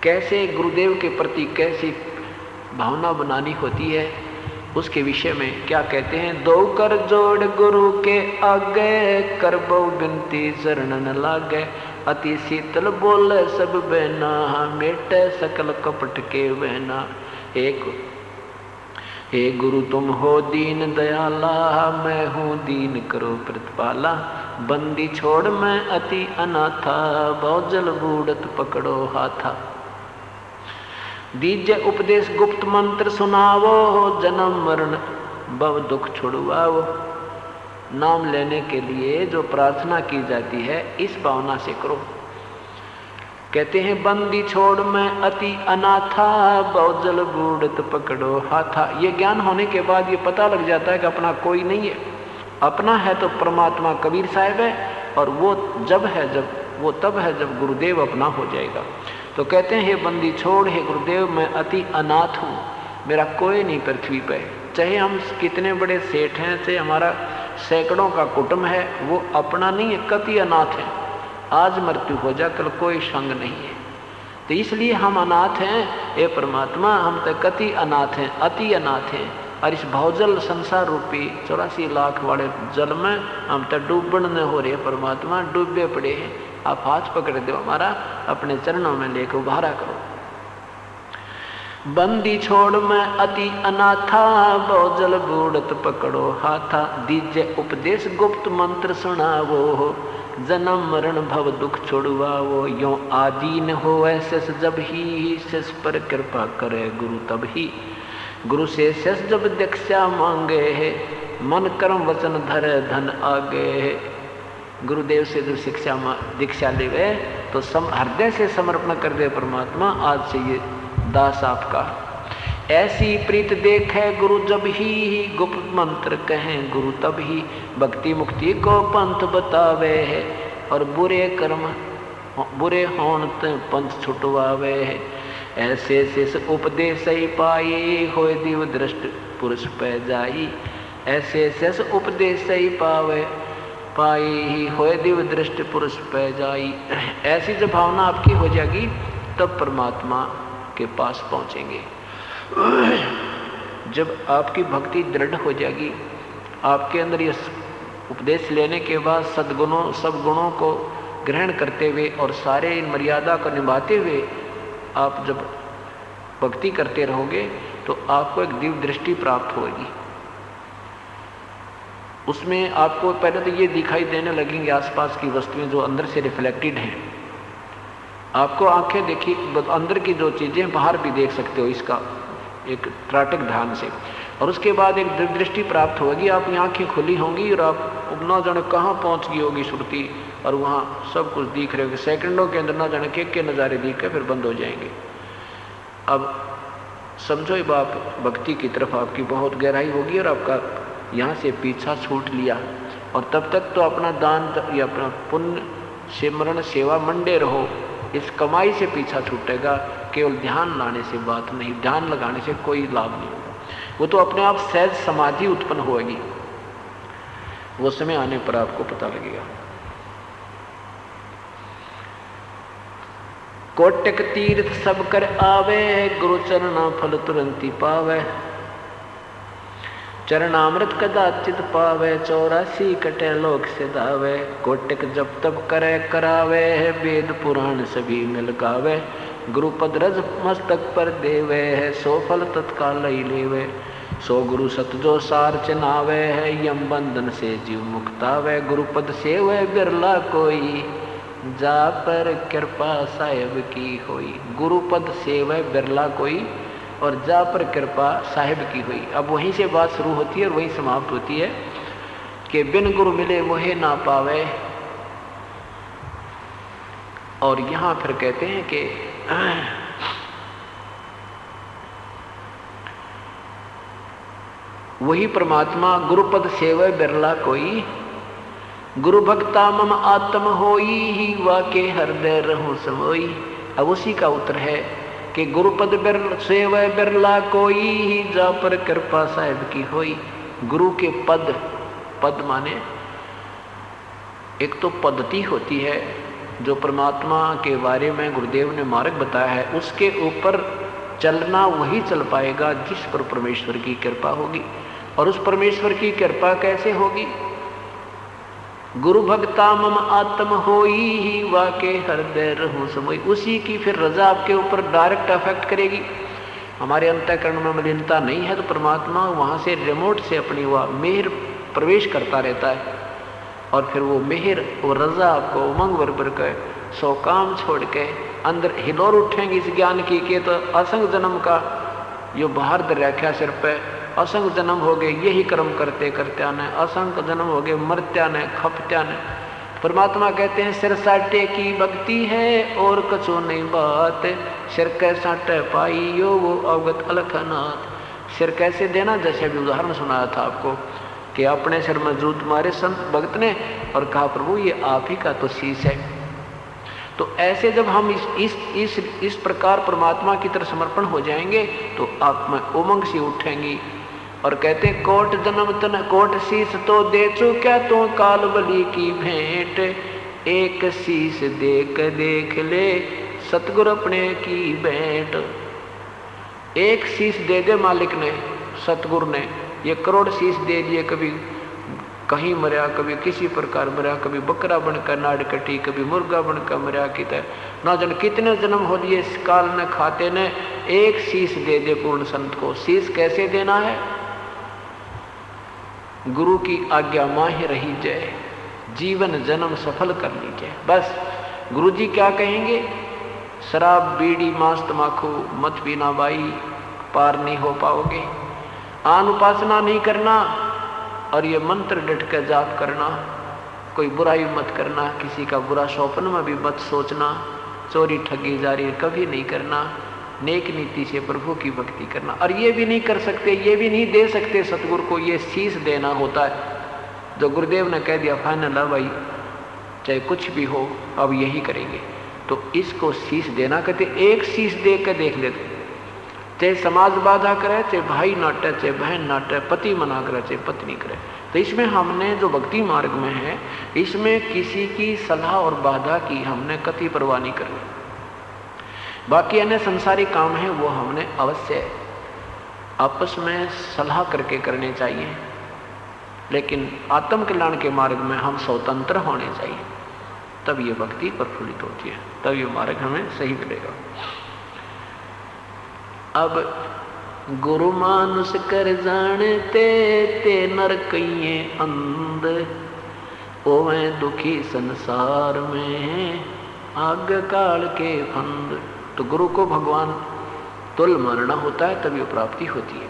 कैसे गुरुदेव के प्रति कैसी भावना बनानी होती है, उसके विषय में क्या कहते हैं। दो कर जोड़ गुरु के आगे, करबो बिनती शरण न लागे, अति शीतल बोले सब बहना, मेटे सकल कपट के बहना। हे गुरु तुम हो दीन दयाला, मैं हूँ दीन करो प्रतिपाला, बंदी छोड़ मैं अति अनाथा, बहुजल बूढ़त पकड़ो हाथा। दीजिए उपदेश गुप्त मंत्र सुनावो, जन्म मरण भव दुख छुड़वाओ। नाम लेने के लिए जो प्रार्थना की जाती है इस भावना से करो। कहते हैं बंदी छोड़ मैं अति अनाथा, बहुजल बूढ़त पकड़ो हाथा। ये ज्ञान होने के बाद ये पता लग जाता है कि अपना कोई नहीं है, अपना है तो परमात्मा कबीर साहब है, और वो तब है जब गुरुदेव अपना हो जाएगा। तो कहते हैं हे बंदी छोड़, हे गुरुदेव मैं अति अनाथ हूँ, मेरा कोई नहीं पृथ्वी पे। चाहे हम कितने बड़े सेठ हैं, चाहे हमारा सैकड़ों का कुटुंब है, वो अपना नहीं है, कति अनाथ है। आज मृत्यु हो जा, कल कोई संग नहीं है। तो इसलिए हम अनाथ हैं। हे परमात्मा हम तो कति अनाथ हैं, अति अनाथ हैं, और इस भवजल संसार रूपी 84 लाख वाले जल में हम तो डूबन न हो रहे। परमात्मा डूबे पड़े हैं, आप हाथ पकड़ दो हमारा, अपने चरणों में लेकर उभारा करो। बंदी छोड़ मैं अति अनाथा, बहुजल बूढ़त पकड़ो हाथा। दीजिए उपदेश गुप्त मंत्र सुनावो, जन्म मरण भव दुख छुड़वाओ। यो आदीन हो ऐसे जब ही, शेष पर कृपा करे गुरु तब ही। गुरु से शेष जब दीक्षा मांगे है, मन कर्म वचन धरे धन आगे है। गुरुदेव से जो दीक्षा ले गए तो हृदय से समर्पण कर दे परमात्मा, आज से ये दास आपका। ऐसी प्रीत देखे गुरु जब ही, गुप्त मंत्र कहें गुरु तब ही। भक्ति मुक्ति को पंथ बतावे है, और बुरे होन पंथ छुटवावे है। ऐसे शेष उपदेश ही पाई, होए दिव दृष्ट पुरुष पै जाई। ऐसे शेष उपदेश ही पाई, होए दिव दृष्ट पुरुष पै जाई। ऐसी जब भावना आपकी हो जाएगी तब परमात्मा के पास पहुंचेंगे। जब आपकी भक्ति दृढ़ हो जाएगी, आपके अंदर ये उपदेश लेने के बाद सद्गुणों सब गुणों को ग्रहण करते हुए और सारे इन मर्यादा को निभाते हुए आप जब भक्ति करते रहोगे तो आपको एक दिव्य दृष्टि प्राप्त होगी। उसमें आपको पहले तो ये दिखाई देने लगेंगे आसपास की वस्तुएं जो अंदर से रिफ्लेक्टेड हैं। आपको आंखें देखी, अंदर की जो चीजें बाहर भी देख सकते हो, इसका एक त्राटक ध्यान से। और उसके बाद एक दिव्य दृष्टि प्राप्त होगी, आपकी आंखें खुली होंगी और आप ना जाने कहाँ पहुँच गई होगी श्रुति, और वहाँ सब कुछ दिख रहे होगी। सेकंडों के अंदर ना जाने के नज़ारे दिख के फिर बंद हो जाएंगे। अब समझो ये बात, भक्ति की तरफ आपकी बहुत गहराई होगी और आपका यहाँ से पीछा छूट लिया, और तब तक तो अपना दान या अपना पुण्य सिमरण सेवा मंडे रहो, इस कमाई से पीछा छूटेगा। केवल ध्यान लाने से बात नहीं, ध्यान लगाने से कोई लाभ नहीं होगा। वो तो अपने आप सहज समाधि उत्पन्न होगी, वो समय आने पर आपको पता लगेगा। कोटक तीर्थ सब कर आवे, गुरु चरणा फल तुरंती पावे। चरणामृत कदाचित पावे, 84 कटे लोक से दावे। कोटक जब तब करे करावे, वेद पुराण सभी मिल गावे। गुरुपद रज मस्तक पर देवे है, 100 फल तत्काल ही लेवे। 100 गुरु सत जो सार चिनावे है, यम बंधन से जीव मुक्तावे। गुरुपद सेवे बिरला कोई, जा पर कृपा साहेब की होई। गुरुपद सेवे बिरला कोई, और जा पर कृपा साहिब की हुई। अब वहीं से बात शुरू होती है और वहीं समाप्त होती है कि बिन गुरु मिले मोहे ना पावे। और यहां फिर कहते हैं कि वही परमात्मा गुरुपद सेवे बिरला कोई। गुरु भक्ता मम आत्म होई, वाके हृदय रहूं समोई। अब उसी का उत्तर है कि गुरुपद सेवय बिरला कोई, जा पर कृपा साहिब की होई। गुरु के पद, पद माने एक तो पद्धति होती है जो परमात्मा के बारे में गुरुदेव ने मार्ग बताया है उसके ऊपर चलना वही चल पाएगा जिस पर परमेश्वर की कृपा होगी। और उस परमेश्वर की कृपा कैसे होगी? गुरु भक्ता मम आत्म होई वाके हृदय रहूं समोई। उसी की फिर रजा आपके ऊपर डायरेक्ट अफेक्ट करेगी। हमारे अंतःकरण में मलिनता नहीं है तो परमात्मा वहाँ से रिमोट से अपनी वह मेहर प्रवेश करता रहता है और फिर वो मेहर वो रजा आपको उमंग भर के सौ काम छोड़ के अंदर हिलोर उठेंगे इस ज्ञान की कि तो असंग जन्म का यो बाहर दर रखा सिर पे असंग जन्म हो गए यही कर्म करते करते आने, असंग जन्म हो गए मरत्या ने खपत्या ने। परमात्मा कहते हैं सिर साटे की भक्ति है और कछो नहीं बात, सिर कैसा पाई यो वो अवगत अलखनाथ। सिर कैसे देना, जैसे अभी उदाहरण सुनाया था आपको कि अपने सिर में जूत मारे संत भक्त ने और कहा प्रभु ये आप ही का तो शीश है। तो ऐसे जब हम इस प्रकार परमात्मा की तरफ समर्पण हो जाएंगे तो आप में उमंग सी उठेंगी और कहते कोट जन्म तन कोट शीश तो दे चुक्या तो काल बलि की भेंट, एक शीश देख ले सतगुरु अपने की भेंट। एक शीश दे दे मालिक ने सतगुरु ने, ये करोड़ शीश दे दिए, कभी कहीं मरिया कभी किसी प्रकार मरिया, कभी बकरा बनकर नाड़ कटी कभी मुर्गा बनकर मरिया की ना जन कितने जन्म हो लिए इस काल ने खाते ने। एक शीश दे दे पूर्ण संत को। शीश कैसे देना है? गुरु की आज्ञा माही रही जाए, जीवन जन्म सफल कर लीजिए। बस गुरु जी क्या कहेंगे? शराब बीड़ी मांस तमाकू मत पीना भाई, पार नहीं हो पाओगे। आन उपासना नहीं करना और ये मंत्र डट कर जाप करना, कोई बुराई मत करना, किसी का बुरा स्वप्न में भी मत सोचना, चोरी ठगी जारी कभी नहीं करना, नेक नीति से प्रभु की भक्ति करना। और ये भी नहीं कर सकते, ये भी नहीं दे सकते सतगुरु को, ये शीश देना होता है जो गुरुदेव ने कह दिया फाइनल भाई चाहे कुछ भी हो अब यही करेंगे। तो इसको शीश देना कहते, एक शीश दे कर देख लेते, चाहे समाज बाधा करे, चाहे भाई नाटे, चाहे बहन नाटे, पति मना करे, चाहे पत्नी करे। तो इसमें हमने जो भक्ति मार्ग में है इसमें किसी की सलाह और बाधा की हमने कति परवाह नहीं करनी। बाकी अन्य संसारी काम है वो हमने अवश्य आपस में सलाह करके करने चाहिए, लेकिन आत्म कल्याण के मार्ग में हम स्वतंत्र होने चाहिए, तब ये भक्ति प्रफुल्लित होती है, तब ये मार्ग हमें सही मिलेगा। अब गुरु मानुष कर जानते ते नर कइये अंध, ओवे दुखी संसार में आग काल के फंद। तो गुरु को भगवान तुल मानना होता है तभी प्राप्ति होती है।